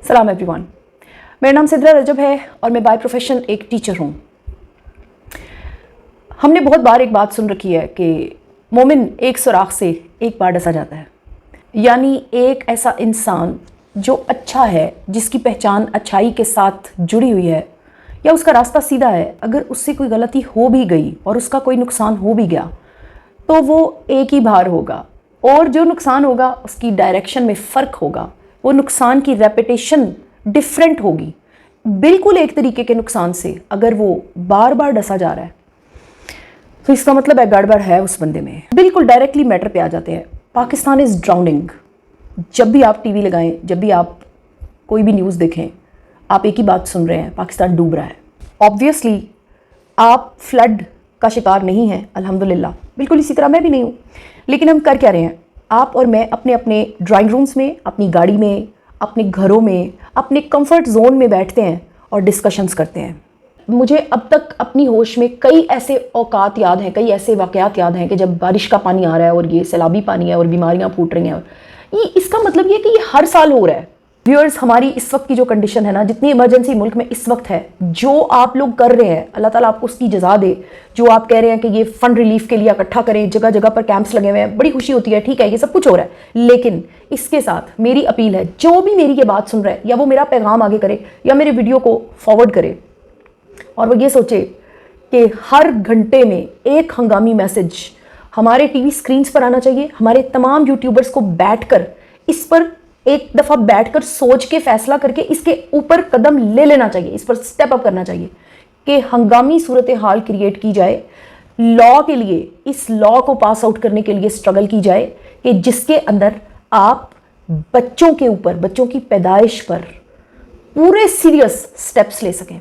सलाम एवरीवन, मेरा नाम सिद्रा रजब है और मैं बाय प्रोफेशन एक टीचर हूँ। हमने बहुत बार एक बात सुन रखी है कि मोमिन एक सुराख से एक बार डसा जाता है, यानी एक ऐसा इंसान जो अच्छा है, जिसकी पहचान अच्छाई के साथ जुड़ी हुई है या उसका रास्ता सीधा है, अगर उससे कोई गलती हो भी गई और उसका कोई नुकसान हो भी गया तो वो एक ही बार होगा और जो नुकसान होगा उसकी डायरेक्शन में फ़र्क होगा, वो नुकसान की रेपिटेशन डिफरेंट होगी। बिल्कुल एक तरीके के नुकसान से अगर वो बार बार डसा जा रहा है तो इसका मतलब है गड़बड़ है उस बंदे में। बिल्कुल डायरेक्टली मैटर पे आ जाते हैं। Pakistan is drowning. जब भी आप टीवी लगाएं, जब भी आप कोई भी न्यूज़ देखें, आप एक ही बात सुन रहे हैं, पाकिस्तान डूब रहा है। ऑब्वियसली आप फ्लड का शिकार नहीं हैं, अल्हम्दुलिल्लाह, बिल्कुल इसी तरह मैं भी नहीं हूँ। लेकिन हम कर क्या रहे हैं? आप और मैं अपने अपने ड्राइंग रूम्स में, अपनी गाड़ी में, अपने घरों में, अपने कंफर्ट जोन में बैठते हैं और डिस्कशंस करते हैं। मुझे अब तक अपनी होश में कई ऐसे औकात याद हैं, कई ऐसे वाक़यात याद हैं कि जब बारिश का पानी आ रहा है और ये सैलाबी पानी है और बीमारियां फूट रही हैं, और ये इसका मतलब ये कि ये हर साल हो रहा है। व्यूअर्स, हमारी इस वक्त की जो कंडीशन है ना, जितनी इमरजेंसी मुल्क में इस वक्त है, जो आप लोग कर रहे हैं, अल्लाह ताला आपको उसकी जज़ा दे। जो आप कह रहे हैं कि ये फ़ंड रिलीफ के लिए इकट्ठा करें, जगह जगह पर कैंप्स लगे हुए हैं, बड़ी खुशी होती है, ठीक है, ये सब कुछ हो रहा है। लेकिन इसके साथ मेरी अपील है, जो भी मेरी ये बात सुन रहा है, या वो मेरा पैगाम आगे करे या मेरे वीडियो को फॉरवर्ड करे और वो ये सोचे कि हर घंटे में एक हंगामी मैसेज हमारे टीवी स्क्रीन्स पर आना चाहिए। हमारे तमाम यूट्यूबर्स को बैठकर इस पर एक दफ़ा बैठकर सोच के फैसला करके इसके ऊपर कदम ले लेना चाहिए, इस पर स्टेप अप करना चाहिए कि हंगामी सूरत हाल क्रिएट की जाए। लॉ के लिए, इस लॉ को पास आउट करने के लिए स्ट्रगल की जाए कि जिसके अंदर आप बच्चों के ऊपर, बच्चों की पैदाइश पर पूरे सीरियस स्टेप्स ले सकें।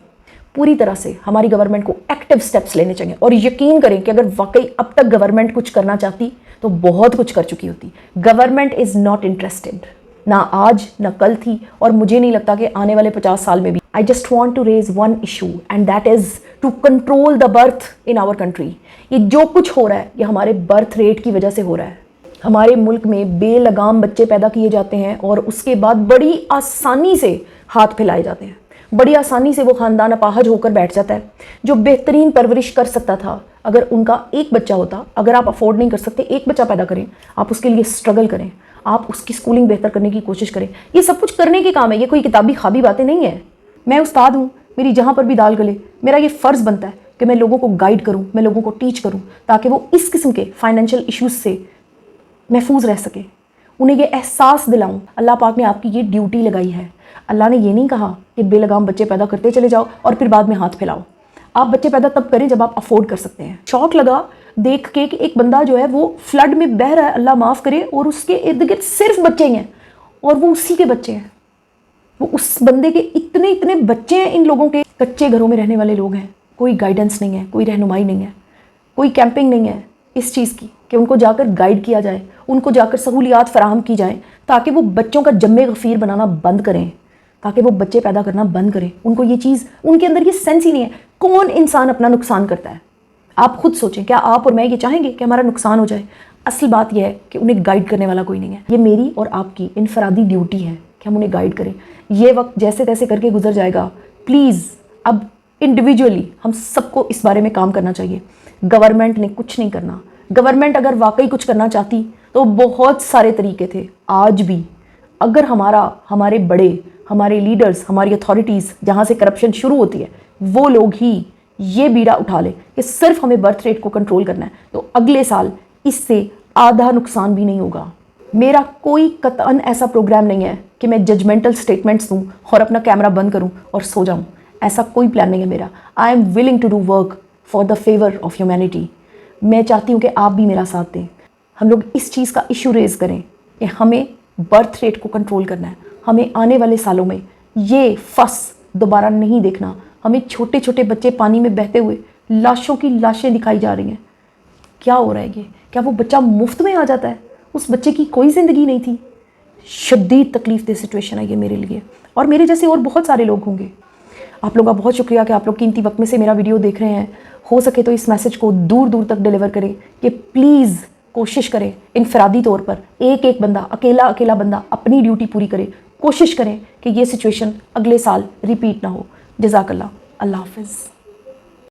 पूरी तरह से हमारी गवर्नमेंट को एक्टिव स्टेप्स लेने चाहिए और यकीन करें कि अगर वाकई अब तक गवर्नमेंट कुछ करना चाहती तो बहुत कुछ कर चुकी होती। गवर्नमेंट इज़ नॉट इंटरेस्टेड, ना आज ना कल थी और मुझे नहीं लगता कि आने वाले 50 साल में भी। I just want to raise one issue and that is to control the birth in our country. ये जो कुछ हो रहा है ये हमारे बर्थ रेट की वजह से हो रहा है। हमारे मुल्क में बेलगाम बच्चे पैदा किए जाते हैं और उसके बाद बड़ी आसानी से हाथ फैलाए जाते हैं, बड़ी आसानी से वो ख़ानदान अपाहज होकर बैठ जाता है। जो बेहतरीन परवरिश कर सकता था, अगर उनका एक बच्चा होता, अगर आप अफोर्ड नहीं कर सकते एक बच्चा पैदा करें, आप उसके लिए स्ट्रगल करें, आप उसकी स्कूलिंग बेहतर करने की कोशिश करें। ये सब कुछ करने के काम है, ये कोई किताबी ख्वाबी बातें नहीं है। मैं उस्ताद हूँ, मेरी जहाँ पर भी दाल गले, मेरा ये फ़र्ज़ बनता है कि मैं लोगों को गाइड करूँ, मैं लोगों को टीच करूँ, ताकि वो इस किस्म के फाइनेंशियल इश्यूज़ से महफूज रह सके। उन्हें ये एहसास दिलाऊँ, अल्लाह पाक ने आपकी ये ड्यूटी लगाई है। अल्लाह ने ये नहीं कहा कि बेलगाम बच्चे पैदा करते चले जाओ और फिर बाद में हाथ फैलाओ। आप बच्चे पैदा तब करें जब आप अफोर्ड कर सकते हैं। शौक लगा देख के कि एक बंदा जो है वो फ्लड में बह रहा है, अल्लाह माफ़ करे, और उसके इर्द गिर्द सिर्फ बच्चे हैं और वो उसी के बच्चे हैं। वो उस बंदे के इतने इतने बच्चे हैं। इन लोगों के कच्चे घरों में रहने वाले लोग हैं, कोई गाइडेंस नहीं है, कोई रहनुमाई नहीं है, कोई कैंपिंग नहीं है इस चीज़ की कि उनको जाकर गाइड किया जाए, उनको जाकर सहूलियात फराहम की जाएँ ताकि वो बच्चों का जम्मे गफ़ीर बनाना बंद करें, ताकि वो बच्चे पैदा करना बंद करें। उनको ये चीज़, उनके अंदर ये सेंस ही नहीं है। कौन इंसान अपना नुकसान करता है? आप खुद सोचें, क्या आप और मैं ये चाहेंगे कि हमारा नुकसान हो जाए? असल बात यह है कि उन्हें गाइड करने वाला कोई नहीं है। ये मेरी और आपकी इनफरादी ड्यूटी है कि हम उन्हें गाइड करें। ये वक्त जैसे तैसे करके गुजर जाएगा। प्लीज़ अब इंडिविजुअली हम सबको इस बारे में काम करना चाहिए। गवर्नमेंट ने कुछ नहीं करना। गवर्नमेंट अगर वाकई कुछ करना चाहती तो बहुत सारे तरीके थे। आज भी अगर हमारे बड़े, हमारे लीडर्स, हमारी अथॉरिटीज़ जहाँ से करप्शन शुरू होती है, वो लोग ही ये बीड़ा उठा ले कि सिर्फ हमें बर्थ रेट को कंट्रोल करना है, तो अगले साल इससे आधा नुकसान भी नहीं होगा। मेरा कोई कतअन ऐसा प्रोग्राम नहीं है कि मैं जजमेंटल स्टेटमेंट्स दूँ और अपना कैमरा बंद करूँ और सो जाऊँ। ऐसा कोई प्लान नहीं है मेरा। I am willing to do work for the favour of humanity. मैं चाहती हूँ कि आप भी मेरा साथ दें। हम लोग इस चीज़ का इशू रेज़ करें कि हमें बर्थ रेट को कंट्रोल करना है। हमें आने वाले सालों में ये फंस दोबारा नहीं देखना। हमें छोटे छोटे बच्चे पानी में बहते हुए लाशों की लाशें दिखाई जा रही हैं। क्या हो रहा है ये? क्या वो बच्चा मुफ्त में आ जाता है? उस बच्चे की कोई ज़िंदगी नहीं थी। शदीद तकलीफ दे सिचुएशन है ये मेरे लिए और मेरे जैसे और बहुत सारे लोग होंगे। आप लोगों का बहुत शुक्रिया कि आप लोग कीमती वक्त में से मेरा वीडियो देख रहे हैं। हो सके तो इस मैसेज को दूर दूर तक डिलीवर करें कि प्लीज़ कोशिश करें इनफरादी तौर पर एक एक बंदा, अकेला बंदा अपनी ड्यूटी पूरी करे। کوشش کریں کہ یہ سچویشن اگلے سال ریپیٹ نہ ہو. جزاک اللہ. اللہ حافظ.